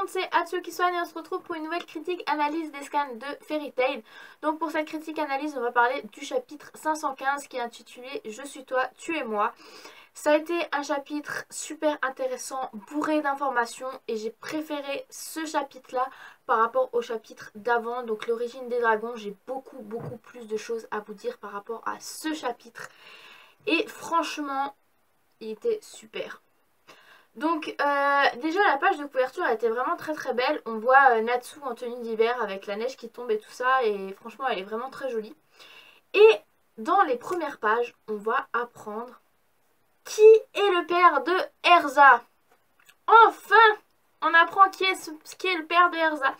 monde, c'est Atsuki Swan et on se retrouve pour une nouvelle critique analyse des scans de Fairy Tail. Donc pour cette critique analyse, on va parler du chapitre 515 qui est intitulé Je suis toi, tu es moi. Ça a été un chapitre super intéressant, bourré d'informations et j'ai préféré ce chapitre-là par rapport au chapitre d'avant, donc l'origine des dragons. J'ai beaucoup plus de choses à vous dire par rapport à ce chapitre et franchement, il était super. Donc déjà la page de couverture elle était vraiment très belle. On voit Natsu en tenue d'hiver avec la neige qui tombe et tout ça et franchement elle est vraiment très jolie. Et dans les premières pages on va apprendre qui est le père de Erza. Enfin on apprend qui est le père de Erza.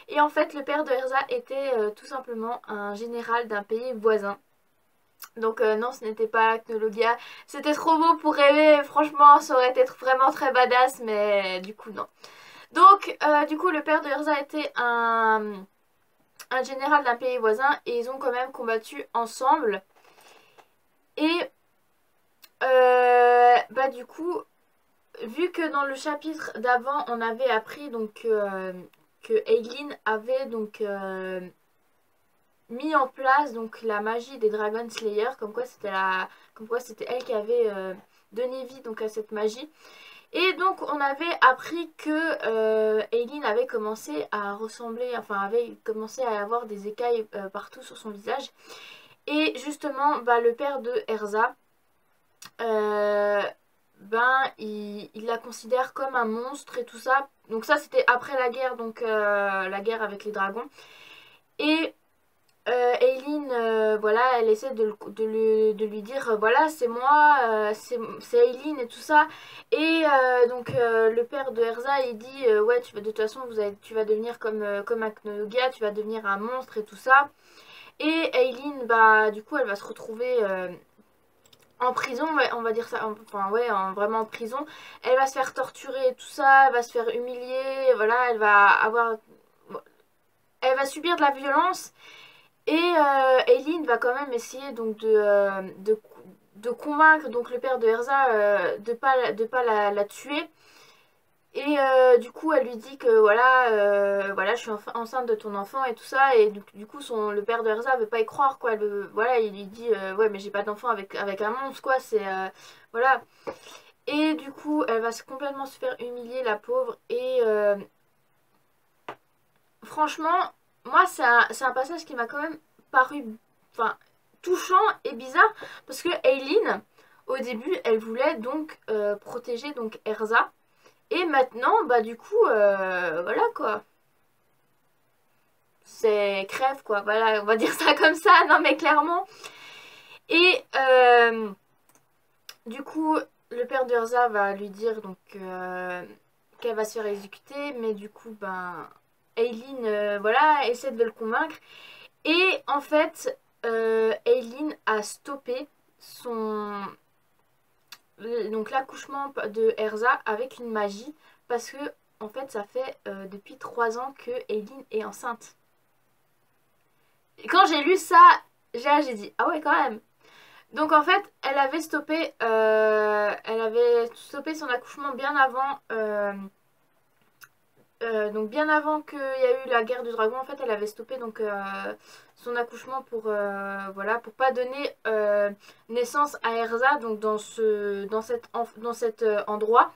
Et en fait le père de Erza était tout simplement un général d'un pays voisin. Donc non, ce n'était pas Acnologia. C'était trop beau pour rêver. Franchement, ça aurait été vraiment très badass, mais du coup, non. Donc, du coup, le père de Erza était un général d'un pays voisin et ils ont quand même combattu ensemble. Et, bah du coup, vu que dans le chapitre d'avant, on avait appris donc que Eileen avait donc mis en place donc la magie des Dragon Slayer, comme quoi c'était elle qui avait donné vie donc à cette magie. Et donc on avait appris que Eileen avait commencé à ressembler, enfin avait commencé à avoir des écailles partout sur son visage. Et justement bah, le père de Erza, il la considère comme un monstre et tout ça. Donc ça c'était après la guerre, donc la guerre avec les dragons. Et Eileen, voilà, elle essaie de lui dire, voilà, c'est moi, c'est Eileen et tout ça. Et donc le père de Erza, il dit, ouais, de toute façon, tu vas devenir comme Aknologia, tu vas devenir un monstre et tout ça. Et Eileen, bah, du coup, elle va se retrouver en prison, ouais, on va dire ça, enfin, ouais, vraiment en prison. Elle va se faire torturer et tout ça, elle va se faire humilier, voilà, elle va subir de la violence. Et Eileen va quand même essayer donc de convaincre donc le père de Erza de pas la tuer. Et du coup elle lui dit que voilà, voilà je suis enceinte de ton enfant et tout ça. Et du coup le père de Erza veut pas y croire quoi. Voilà il lui dit ouais mais j'ai pas d'enfant avec un monstre quoi. C'est voilà. Et du coup elle va complètement se faire humilier la pauvre. Et franchement moi c'est un passage qui m'a quand même paru enfin touchant et bizarre parce que Eileen au début elle voulait donc protéger donc Erza et maintenant bah du coup voilà quoi c'est crève quoi voilà on va dire ça comme ça non mais clairement. Et du coup le père d'Erza va lui dire donc qu'elle va se faire exécuter mais du coup ben Eileen voilà essaie de le convaincre. Et en fait, Eileen a stoppé donc l'accouchement de Erza avec une magie parce que en fait ça fait depuis 3 ans que Eileen est enceinte. Et quand j'ai lu ça, j'ai dit ah ouais quand même. Donc en fait elle avait stoppé son accouchement bien avant. Donc bien avant qu'il y a eu la guerre du dragon, en fait, elle avait stoppé donc son accouchement pour voilà pour pas donner naissance à Erza donc dans cet endroit.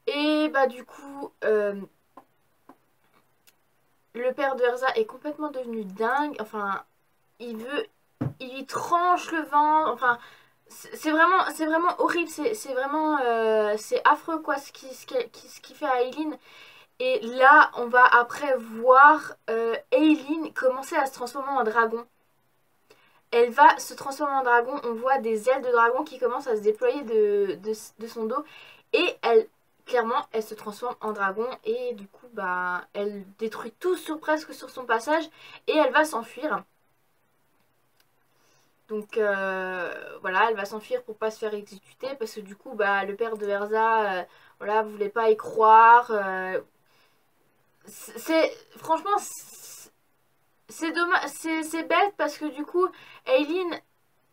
Et bah du coup le père de Erza est complètement devenu dingue. Enfin il lui tranche le ventre. Enfin c'est vraiment horrible. C'est vraiment c'est affreux quoi ce qu'il fait à Eileen. Et là, on va après voir Eileen commencer à se transformer en dragon. Elle va se transformer en dragon. On voit des ailes de dragon qui commencent à se déployer de son dos. Et elle, clairement, elle se transforme en dragon. Et du coup, bah, elle détruit tout presque sur son passage. Et elle va s'enfuir. Donc voilà, elle va s'enfuir pour pas se faire exécuter. Parce que du coup, bah, le père de Erza, voilà, voulait pas y croire. C'est franchement c'est dommage, c'est bête parce que du coup Eileen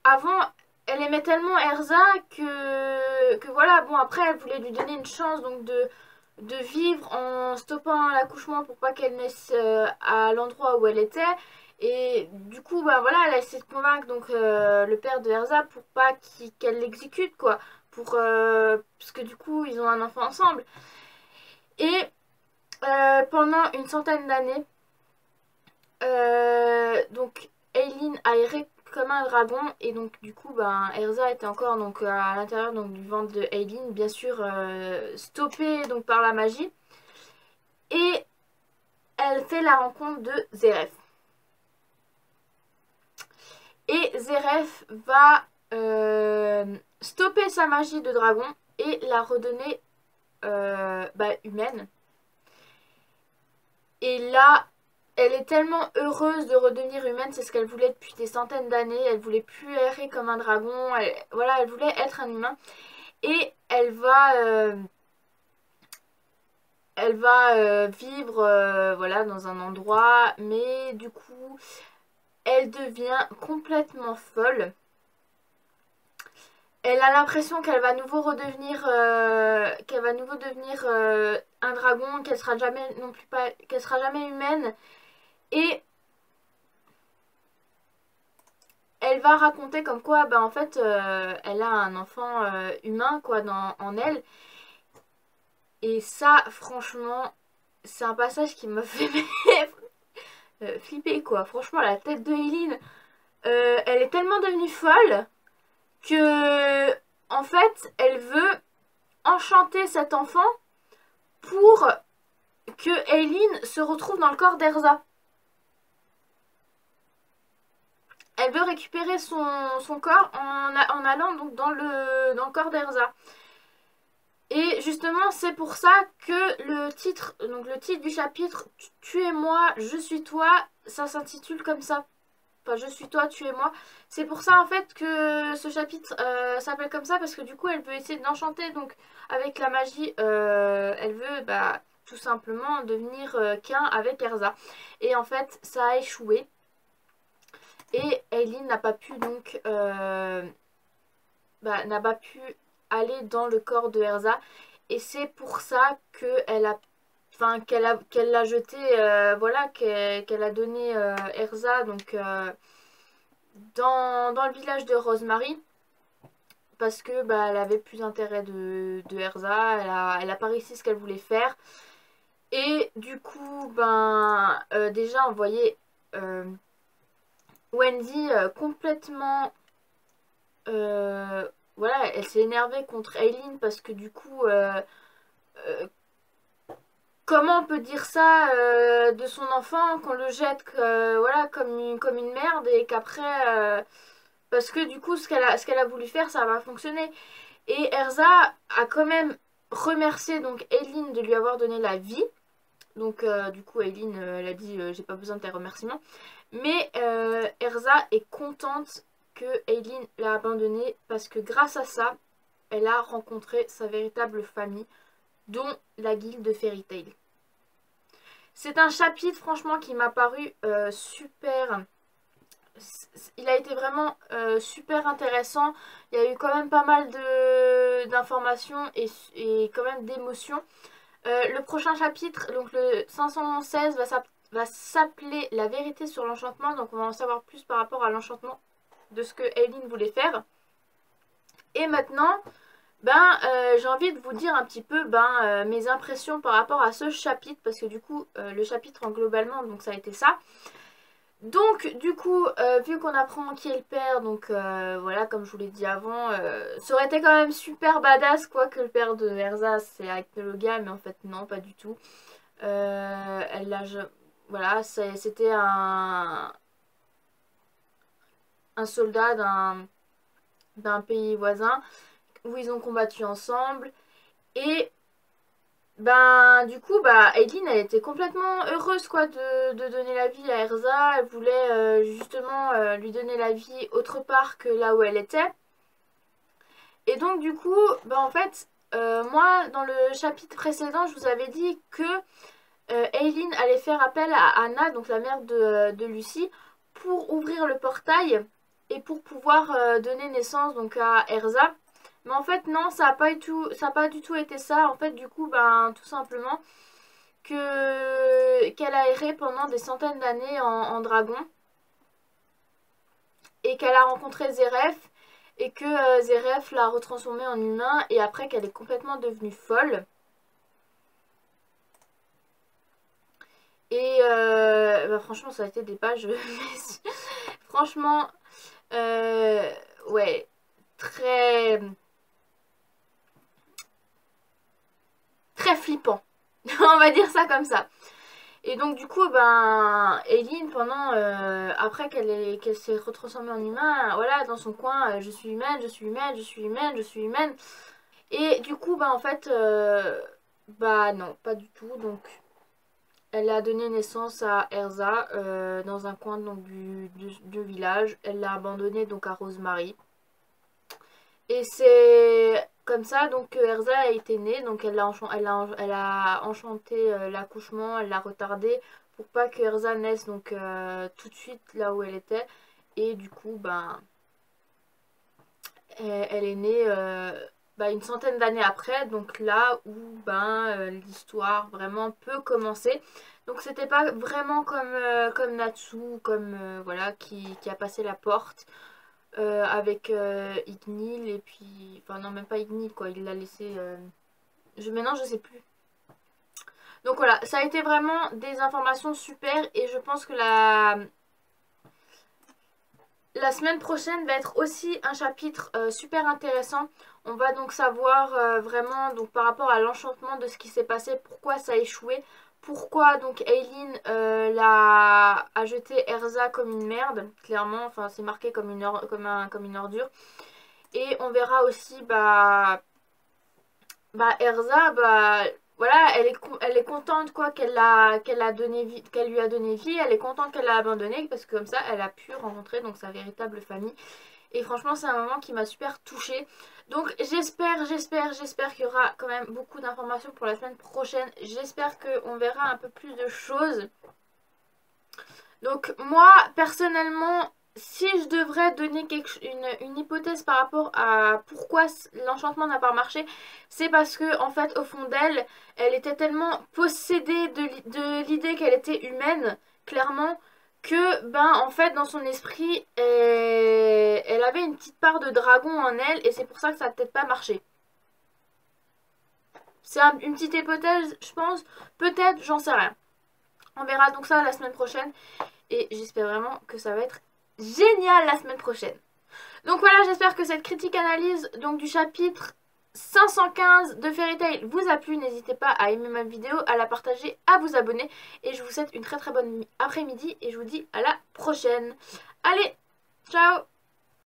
avant elle aimait tellement Erza que voilà bon après elle voulait lui donner une chance donc de vivre en stoppant l'accouchement pour pas qu'elle naisse à l'endroit où elle était. Et du coup, bah voilà, elle a essayé de convaincre donc le père de Erza pour pas qu'elle l'exécute, quoi. Parce que du coup, ils ont un enfant ensemble. Et pendant une centaine d'années, donc Eileen a erré comme un dragon et donc du coup ben, Erza était encore donc à l'intérieur donc du ventre de Eileen, bien sûr stoppée donc par la magie, et elle fait la rencontre de Zeref. Et Zeref va stopper sa magie de dragon et la redonner humaine. Et là, elle est tellement heureuse de redevenir humaine, c'est ce qu'elle voulait depuis des centaines d'années. Elle voulait plus errer comme un dragon, elle voulait être un humain. Et elle va vivre voilà, dans un endroit, mais du coup, elle devient complètement folle. Elle a l'impression qu'elle va nouveau redevenir, un dragon, qu'elle sera jamais non plus pas, qu'elle sera jamais humaine. Et elle va raconter comme quoi, bah en fait, elle a un enfant humain quoi en elle. Et ça, franchement, c'est un passage qui m'a fait flipper quoi. Franchement, la tête de Eileen, elle est tellement devenue folle que, en fait, elle veut enchanter cet enfant pour que Eileen se retrouve dans le corps d'Erza. Elle veut récupérer son corps en allant donc dans le corps d'Erza. Et justement, c'est pour ça que le titre du chapitre Tu es moi, je suis toi, ça s'intitule comme ça. Enfin, je suis toi, tu es moi. C'est pour ça en fait que ce chapitre s'appelle comme ça, parce que du coup, elle veut essayer d'enchanter donc avec la magie. Elle veut tout simplement devenir qu'un avec Erza. Et en fait, ça a échoué. Et Eileen n'a pas pu donc n'a pas pu aller dans le corps de Erza. Et c'est pour ça qu'elle a qu'elle l'a jeté, voilà, qu'elle a donné Erza donc dans le village de Rosemary, parce que elle avait plus d'intérêt de Erza, elle a pas réussi ce qu'elle voulait faire. Et du coup déjà on voyait Wendy complètement voilà, elle s'est énervée contre Eileen parce que du coup euh, comment on peut dire ça de son enfant, qu'on le jette voilà, comme une merde, et qu'après parce que du coup ce qu'elle a voulu faire, ça va fonctionner. Et Erza a quand même remercié donc Eileen de lui avoir donné la vie. Donc du coup Eileen elle a dit j'ai pas besoin de tes remerciements. Mais Erza est contente que Eileen l'a abandonnée, parce que grâce à ça, elle a rencontré sa véritable famille, dont la guilde de Fairy Tail. C'est un chapitre franchement qui m'a paru super. Il a été vraiment super intéressant. Il y a eu quand même pas mal d'informations et quand même d'émotions. Le prochain chapitre, donc le 516, va s'appeler La vérité sur l'enchantement. Donc on va en savoir plus par rapport à l'enchantement de ce que Eileen voulait faire. Et maintenant, j'ai envie de vous dire un petit peu mes impressions par rapport à ce chapitre, parce que du coup le chapitre en globalement donc ça a été ça. Donc du coup vu qu'on apprend qui est le père, donc voilà, comme je vous l'ai dit avant, ça aurait été quand même super badass quoi que le père de Erza c'est Acnologa, mais en fait non, pas du tout. Voilà, c'était un soldat d'un pays voisin où ils ont combattu ensemble. Et du coup Eileen elle était complètement heureuse quoi de donner la vie à Erza. Elle voulait justement lui donner la vie autre part que là où elle était. Et donc du coup en fait moi dans le chapitre précédent je vous avais dit que Eileen allait faire appel à Anna, donc la mère de Lucy, pour ouvrir le portail et pour pouvoir donner naissance donc à Erza. Mais en fait non, ça a pas du tout été ça. En fait du coup ben tout simplement qu'elle a erré pendant des centaines d'années en dragon. Et qu'elle a rencontré Zeref. Et que Zeref l'a retransformée en humain. Et après qu'elle est complètement devenue folle. Et bah franchement ça a été des pages. Franchement, ouais, très, très flippant. On va dire ça comme ça. Et donc du coup, ben, Eileen, pendant, après qu'elle s'est retransformée en humain, voilà, dans son coin, je suis humaine, je suis humaine, je suis humaine, je suis humaine. Et du coup, bah en fait, bah non, pas du tout. Donc, elle a donné naissance à Erza dans un coin donc, du village. Elle l'a abandonnée donc à Rosemary. Et c'est comme ça donc que Erza a été née. Donc elle a enchanté l'accouchement, elle l'a retardé pour pas que Erza naisse donc tout de suite là où elle était. Et du coup, ben, elle est née bah, une centaine d'années après, donc là où ben, l'histoire vraiment peut commencer. Donc c'était pas vraiment comme Natsu, comme voilà, qui a passé la porte avec Ignil et puis... Enfin non, même pas Ignil quoi, il l'a laissé... Maintenant je sais plus. Donc voilà, ça a été vraiment des informations super et je pense que la semaine prochaine va être aussi un chapitre super intéressant. On va donc savoir vraiment donc par rapport à l'enchantement de ce qui s'est passé, pourquoi ça a échoué, pourquoi donc Eileen a jeté Erza comme une merde, clairement, enfin c'est marqué comme comme une ordure. Et on verra aussi Erza, bah voilà, elle est contente quoi qu'elle lui a donné vie, elle est contente qu'elle l'a abandonnée parce que comme ça elle a pu rencontrer donc sa véritable famille. Et franchement c'est un moment qui m'a super touchée. Donc j'espère qu'il y aura quand même beaucoup d'informations pour la semaine prochaine. J'espère qu'on verra un peu plus de choses. Donc moi personnellement, si je devrais donner une hypothèse par rapport à pourquoi l'enchantement n'a pas marché, c'est parce que en fait au fond d'elle, elle était tellement possédée de l'idée qu'elle était humaine, clairement, que ben en fait dans son esprit, elle avait une petite part de dragon en elle et c'est pour ça que ça n'a peut-être pas marché. C'est une petite hypothèse, je pense. Peut-être, j'en sais rien. On verra donc ça la semaine prochaine. Et j'espère vraiment que ça va être génial la semaine prochaine. Donc voilà, j'espère que cette critique analyse donc du chapitre 515 de Fairy Tail vous a plu. N'hésitez pas à aimer ma vidéo, à la partager, à vous abonner. Et je vous souhaite une très très bonne après-midi et je vous dis à la prochaine. Allez, ciao!